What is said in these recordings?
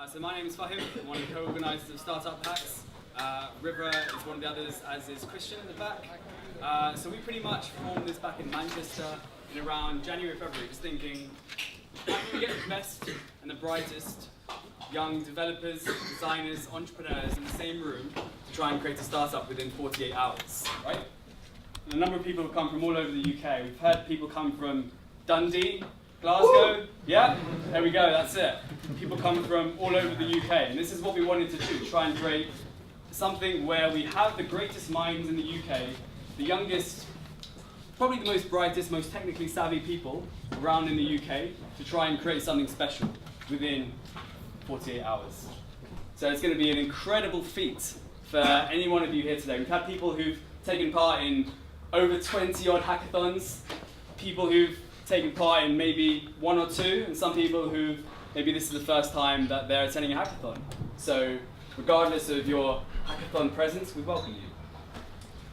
So my name is Fahim, I'm one of the co-organisers of StartupHacks. River is one of the others, as is Christian in the back. So we pretty much formed this back in Manchester in around January, February, just thinking, how can we get the best and the brightest young developers, designers, entrepreneurs in the same room to try and create a startup within 48 hours, right? And a number of people have come from all over the UK. We've had people come from Dundee, Glasgow, yeah, there we go, that's it. People come from all over the UK, and this is what we wanted to do, try and create something where we have the greatest minds in the UK, the youngest, probably the most brightest, most technically savvy people around in the UK to try and create something special within 48 hours. So it's going to be an incredible feat for any one of you here today. We've had people who've taken part in over 20 odd hackathons, people who've taken part in maybe one or two, and some people who maybe this is the first time that they're attending a hackathon. So regardless of your hackathon presence, we welcome you.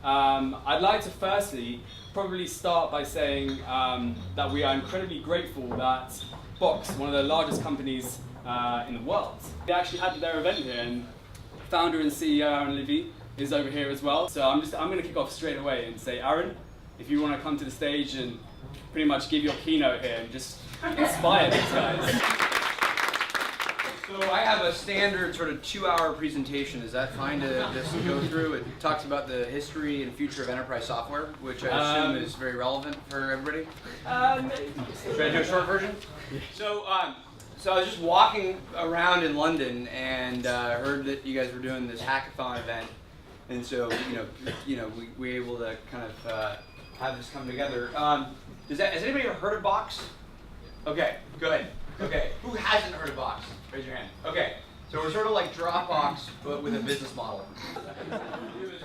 I'd like to firstly probably start by saying that we are incredibly grateful that Box, one of the largest companies in the world, they actually had their event here, and founder and CEO Aaron Levie is over here as well. So I'm going to kick off straight away and say, Aaron, if you want to come to the stage and pretty much give your keynote here and just inspire these guys. So I have a standard sort of 2-hour presentation. Is that fine to just go through? It talks about the history and future of enterprise software, which I assume is very relevant for everybody. Should I do a short version? So I was just walking around in London and heard that you guys were doing this hackathon event, and so we were able to kind of have this come together. Has anybody ever heard of Box? Okay, good. Okay, who hasn't heard of Box? Raise your hand. Okay, so we're sort of like Dropbox, but with a business model.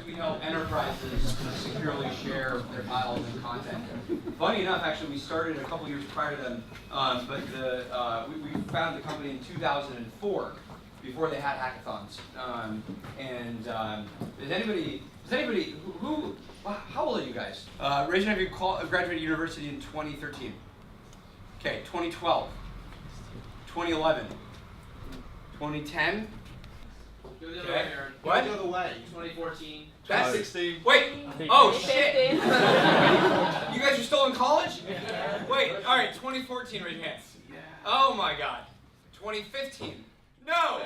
We help enterprises securely share their files and content. Funny enough, actually, we started a couple years prior to them, but we founded the company in 2004, before they had hackathons. Is anybody who how old are you guys? Raise your hand if you graduated university in 2013. Okay, 2012, 2011, 2010. Do it the other Okay. way, Aaron. What? Do it the other way. 2014. That's 16. Wait! Oh shit! You guys are still in college? Wait, all right, 2014, raise your hands. Oh my god. 2015. No!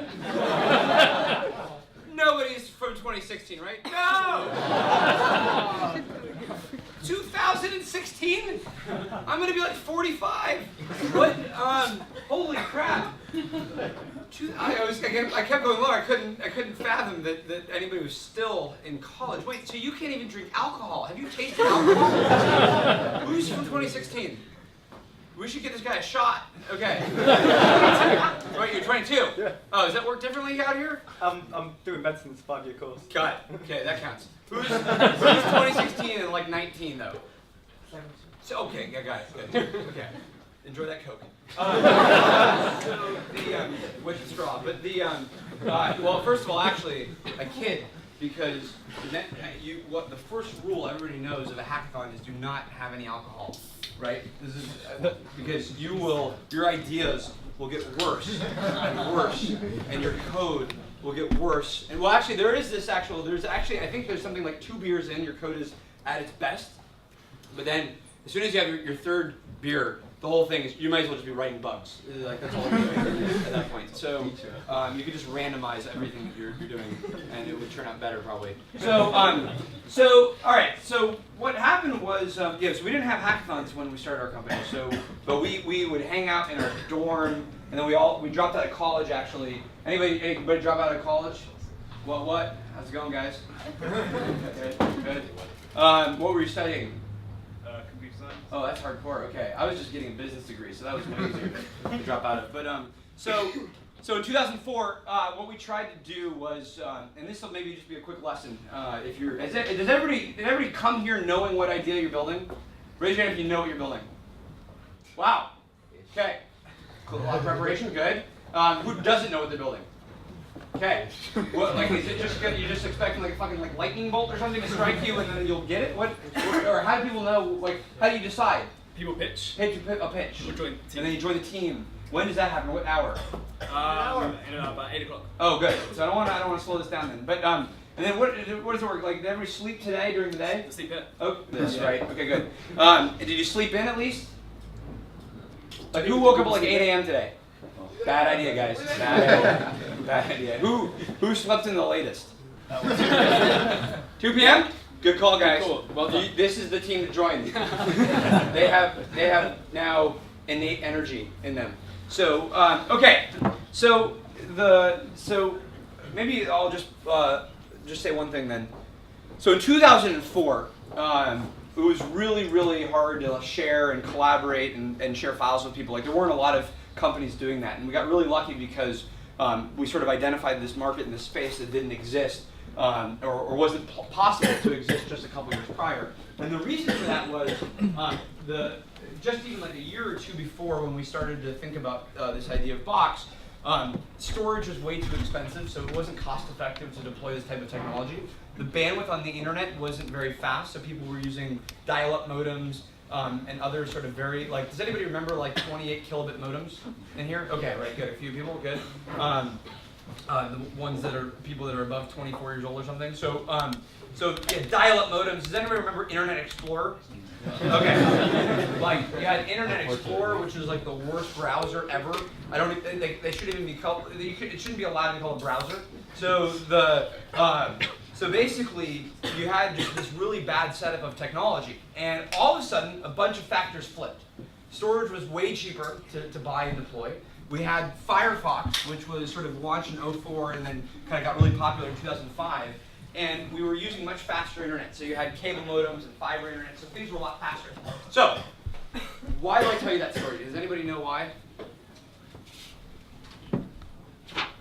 Nobody's from 2016, right? No! 2016? I'm gonna be like 45. What? Holy crap! I kept going lower. I couldn't fathom that anybody was still in college. Wait, so you can't even drink alcohol? Have you tasted alcohol? Who's from 2016? We should get this guy a shot. Okay. Right, you're 22. Yeah. Oh, does that work differently out here? I'm doing medicine, it's a 5-year course. Got it. Okay, that counts. Who's 2016 and like 19 though? So, okay, I got it. Good. Okay. Enjoy that Coke. What's the straw? But well, first of all, actually, I kid, because the first rule everybody knows of a hackathon is do not have any alcohol, right? This is because your ideas will get worse and worse, and your code will get worse. And well, actually, I think there's something like 2 beers in, your code is at its best, but then as soon as you have your third beer, the whole thing is, you might as well just be writing bugs. Like, that's all you're doing at that point. So you could just randomize everything that you're doing, and it would turn out better probably. So all right. So what happened was, so we didn't have hackathons when we started our company. But we would hang out in our dorm, and then we dropped out of college actually. Anybody drop out of college? What? How's it going, guys? Good. What were you studying? Oh, that's hardcore. Okay, I was just getting a business degree, so that was way easier to drop out of. But so in 2004, what we tried to do was, and this will maybe just be a quick lesson. Does everybody come here knowing what idea you're building? Raise your hand if you know what you're building. Wow. Okay. Cool. A lot of preparation. Good. Who doesn't know what they're building? Okay. What, like, is it just you're just expecting like a fucking lightning bolt or something to strike you and then you'll get it? What or how do people know? Like, how do you decide? People pitch. A pitch. Or join the team. And then you join the team. When does that happen? What hour? In about 8 o'clock. Oh, good. So I don't want to slow this down then. But and then what does it work? Like, did everybody sleep today during the day? The sleep pit. Oh, that's right. Okay, good. Did you sleep in at least? Like, who woke up at like 8 a.m. today? Bad idea, guys. Bad idea. Who slept in the latest? 2 p.m. Good call, guys. Cool. Well done. This is the team to join. They have now innate energy in them. So okay. So maybe I'll just say one thing then. So in 2004, it was really hard to share and collaborate and share files with people. Like, there weren't a lot of companies doing that, and we got really lucky because we sort of identified this market in this space that didn't exist. Or wasn't possible to exist just a couple years prior. And the reason for that was just even like a year or two before, when we started to think about this idea of Box, storage was way too expensive, so it wasn't cost effective to deploy this type of technology. The bandwidth on the internet wasn't very fast, so people were using dial-up modems and other sort of very, like, does anybody remember like 28 kilobit modems in here? Okay, right, good, a few people, good. The ones that are people that are above 24 years old or something. So yeah, dial-up modems. Does anybody remember Internet Explorer? Okay. Like, you had Internet Explorer, which is like the worst browser ever. I don't. They shouldn't even be called. It shouldn't be allowed to be called a browser. So so basically, you had just this really bad setup of technology, and all of a sudden, a bunch of factors flipped. Storage was way cheaper to buy and deploy. We had Firefox, which was sort of launched in 2004 and then kind of got really popular in 2005. And we were using much faster internet. So you had cable modems and fiber internet, so things were a lot faster. So, why do I tell you that story? Does anybody know why?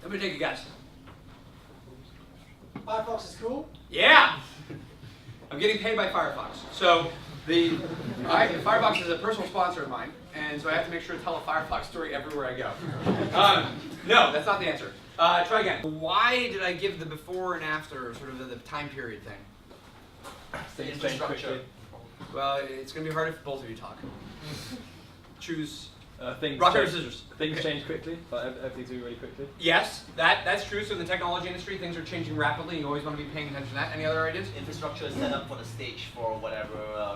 Everybody take a guess. Firefox is cool. Yeah! I'm getting paid by Firefox. So, Firefox is a personal sponsor of mine, and so I have to make sure to tell a Firefox story everywhere I go. No, that's not the answer. Try again. Why did I give the before and after, sort of the time period thing? Things change Infrastructure. quickly. Well, it's going to be hard if both of you talk. Choose. Things Rock, paper, change- scissors. Things change quickly, but everything's moving really quickly. Yes, that's true. So in the technology industry, things are changing rapidly. You always want to be paying attention to that. Any other ideas? Infrastructure is set up for the stage for whatever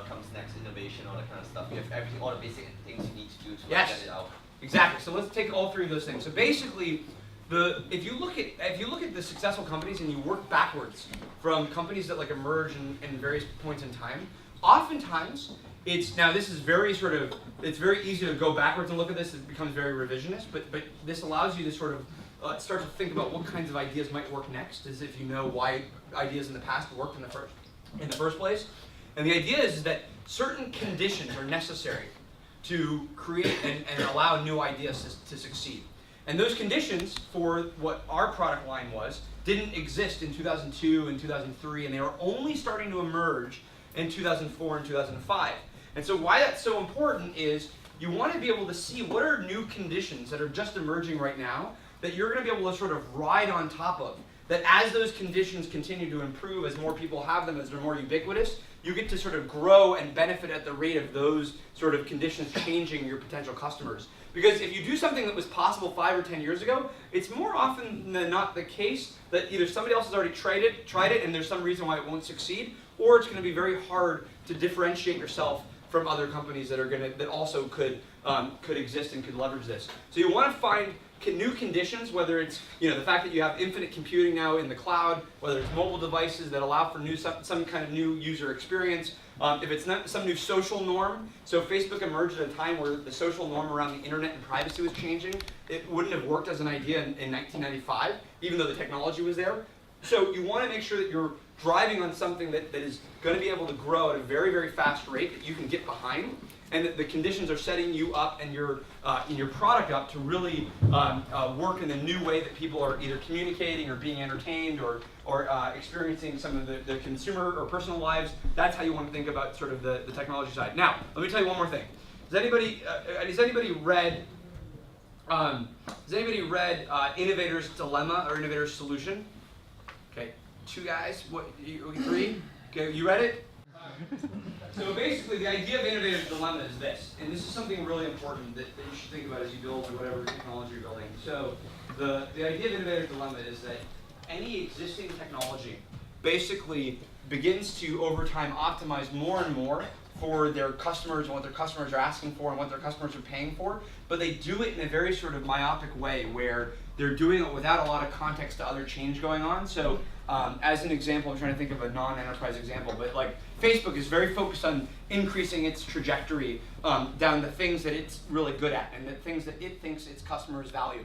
comes next, innovation, all that kind of stuff. You have everything, all the basic things you need to do to Yes. get it out. Exactly. So let's take all three of those things. So basically, if you look at the successful companies and you work backwards from companies that like emerge in various points in time, oftentimes it's very easy to go backwards and look at this. It becomes very revisionist, but this allows you to sort of start to think about what kinds of ideas might work next, as if you know why ideas in the past worked in the first place. And the idea is that certain conditions are necessary to create and allow new ideas to succeed. And those conditions for what our product line was didn't exist in 2002 and 2003, and they were only starting to emerge in 2004 and 2005. And so why that's so important is you want to be able to see what are new conditions that are just emerging right now that you're going to be able to sort of ride on top of. That as those conditions continue to improve, as more people have them, as they're more ubiquitous, you get to sort of grow and benefit at the rate of those sort of conditions changing your potential customers. Because if you do something that was possible 5 or 10 years ago, it's more often than not the case that either somebody else has already tried it and there's some reason why it won't succeed, or it's going to be very hard to differentiate yourself from other companies that also could exist and could leverage this. So you want to find new conditions, whether it's the fact that you have infinite computing now in the cloud, whether it's mobile devices that allow for some kind of new user experience, if it's not some new social norm. So Facebook emerged at a time where the social norm around the internet and privacy was changing. It wouldn't have worked as an idea in 1995, even though the technology was there. So you want to make sure that you're driving on something that is going to be able to grow at a very, very fast rate that you can get behind, and that the conditions are setting you up and your product up to really work in the new way that people are either communicating or being entertained or experiencing some of the consumer or personal lives. That's how you want to think about sort of the technology side. Now, let me tell you one more thing. Has anybody read Innovator's Dilemma or Innovator's Solution? Okay, 2 guys. What? 3? Okay, you read it? So basically, the idea of innovator's dilemma is this, and this is something really important that you should think about as you build whatever technology you're building. So the idea of innovator's dilemma is that any existing technology basically begins to, over time, optimize more and more for their customers and what their customers are asking for and what their customers are paying for, but they do it in a very sort of myopic way where they're doing it without a lot of context to other change going on. So as an example, I'm trying to think of a non-enterprise example, but like Facebook is very focused on increasing its trajectory down the things that it's really good at and the things that it thinks its customers value.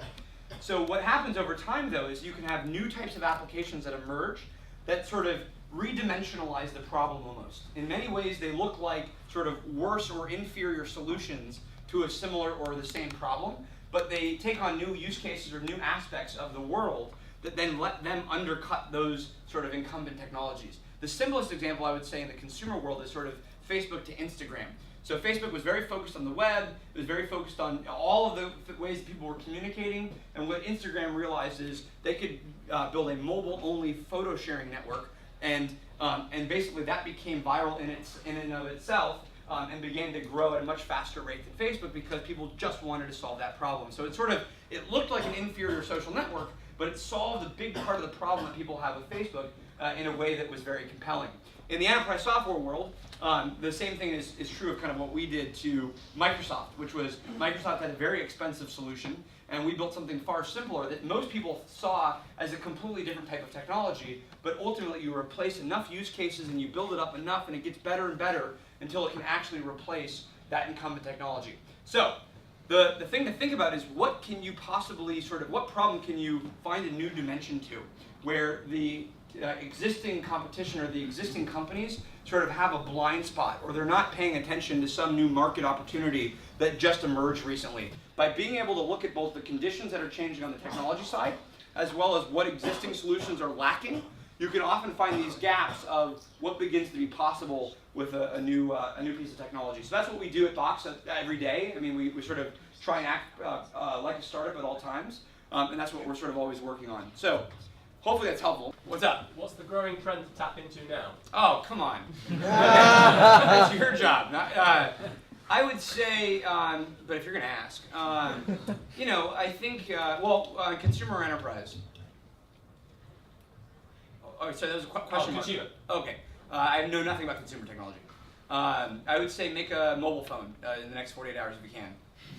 So what happens over time, though, is you can have new types of applications that emerge that sort of redimensionalize the problem almost. In many ways, they look like sort of worse or inferior solutions to a similar or the same problem, but they take on new use cases or new aspects of the world that then let them undercut those sort of incumbent technologies. The simplest example I would say in the consumer world is sort of Facebook to Instagram. So Facebook was very focused on the web, it was very focused on all of the ways that people were communicating, and what Instagram realized is they could build a mobile-only photo sharing network, and basically that became viral in and of itself, and began to grow at a much faster rate than Facebook because people just wanted to solve that problem. So it looked like an inferior social network, but it solved a big part of the problem that people have with Facebook in a way that was very compelling. In the enterprise software world, the same thing is true of kind of what we did to Microsoft, which was Microsoft had a very expensive solution, and we built something far simpler that most people saw as a completely different type of technology, but ultimately you replace enough use cases and you build it up enough and it gets better and better until it can actually replace that incumbent technology. So the thing to think about is what can you possibly what problem can you find a new dimension to, where the existing competition or the existing companies sort of have a blind spot, or they're not paying attention to some new market opportunity that just emerged recently. By being able to look at both the conditions that are changing on the technology side, as well as what existing solutions are lacking, you can often find these gaps of what begins to be possible with a new piece of technology. So that's what we do at Box every day. I mean, we sort of try and act like a startup at all times, and that's what we're sort of always working on. So hopefully that's helpful. What's up? What's the growing trend to tap into now? Oh, come on. That's your job. I would say, but if you're going to ask, I think, consumer or enterprise? Oh, sorry, that was a question mark. Consumer. Okay. I know nothing about consumer technology. I would say make a mobile phone in the next 48 hours if you can.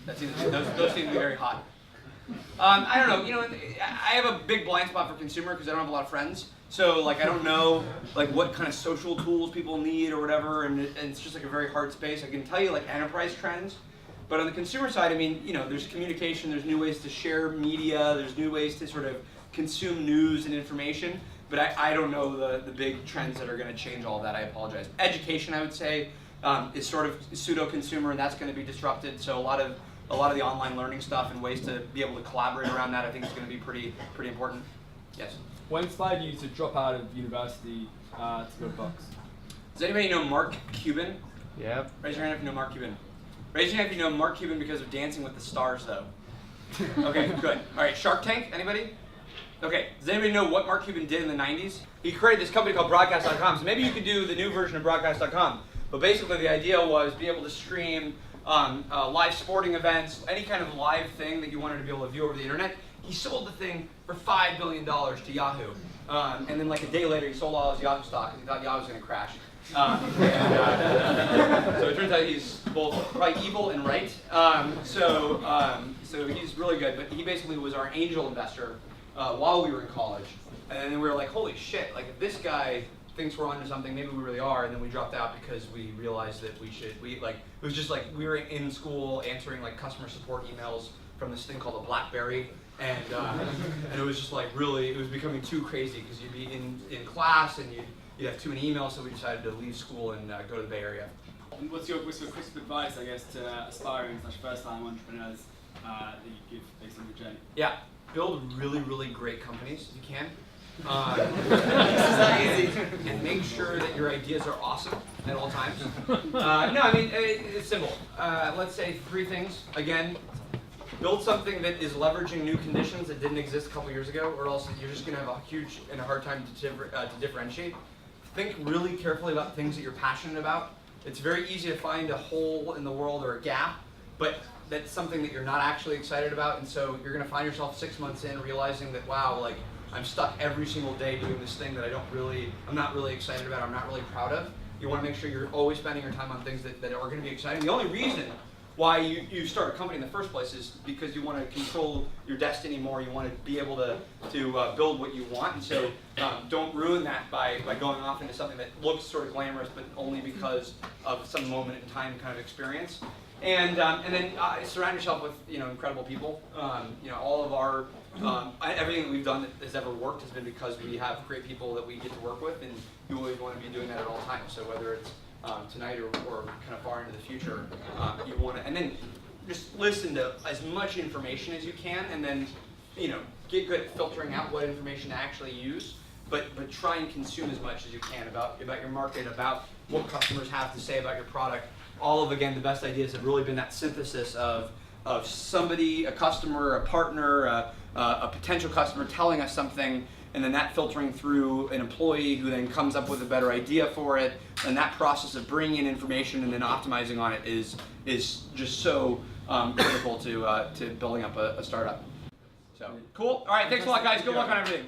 Those seem to be very hot. I don't know. I have a big blind spot for consumer because I don't have a lot of friends. So I don't know what kind of social tools people need or whatever, and it's just a very hard space. I can tell you enterprise trends, but on the consumer side, I mean, there's communication, there's new ways to share media, there's new ways to sort of consume news and information. But I don't know the big trends that are going to change all of that. I apologize. Education, I would say, is sort of pseudo-consumer, and that's going to be disrupted. So a lot of the online learning stuff and ways to be able to collaborate around that, I think is going to be pretty important. Yes. What inspired you to drop out of university to go to Box? Does anybody know Mark Cuban? Yeah. Raise your hand if you know Mark Cuban. Raise your hand if you know Mark Cuban because of Dancing with the Stars, though. Okay, good. All right, Shark Tank, anybody? Okay, does anybody know what Mark Cuban did in the 90s? He created this company called Broadcast.com, so maybe you could do the new version of Broadcast.com. But basically the idea was be able to stream live sporting events, any kind of live thing that you wanted to be able to view over the internet. He sold the thing for $5 billion to Yahoo. And then a day later he sold all his Yahoo stock because he thought Yahoo was going to crash. So it turns out he's both probably evil and right. So he's really good, but he basically was our angel investor while we were in college. And then we were like, holy shit, if this guy thinks we're onto something, maybe we really are. And then we dropped out because we realized that it was just we were in school answering customer support emails from this thing called a BlackBerry. And it was just it was becoming too crazy because you'd be in class and you'd have too many emails, so we decided to leave school and go to the Bay Area. And what's your crisp advice, I guess, to aspiring / first-time entrepreneurs that you give based on your journey? Yeah, build really, really great companies if you can. And make sure that your ideas are awesome at all times. It's simple. Let's say 3 things. Again, build something that is leveraging new conditions that didn't exist a couple years ago, or else you're just going to have a huge and a hard time to differentiate. think really carefully about things that you're passionate about. It's very easy to find a hole in the world or a gap, but that's something that you're not actually excited about, and so you're gonna find yourself 6 months in realizing that, wow, like I'm stuck every single day doing this thing that I'm not really excited about, I'm not really proud of. You wanna make sure you're always spending your time on things that are gonna be exciting. The only reason why you start a company in the first place is because you want to control your destiny more. You want to be able to build what you want, and so don't ruin that by going off into something that looks sort of glamorous, but only because of some moment in time kind of experience. And then surround yourself with incredible people. All of our everything that we've done that has ever worked has been because we have great people that we get to work with, and you always want to be doing that at all times. So whether it's tonight or kind of far into the future, you want to, and then just listen to as much information as you can, and then get good at filtering out what information to actually use, but try and consume as much as you can about your market, about what customers have to say about your product. All of, again, the best ideas have really been that synthesis of somebody, a customer, a partner, a potential customer telling us something, and then that filtering through an employee who then comes up with a better idea for it, and that process of bringing in information and then optimizing on it is just so critical to building up a startup. So cool. All right, thanks a lot, guys. Good luck on everything.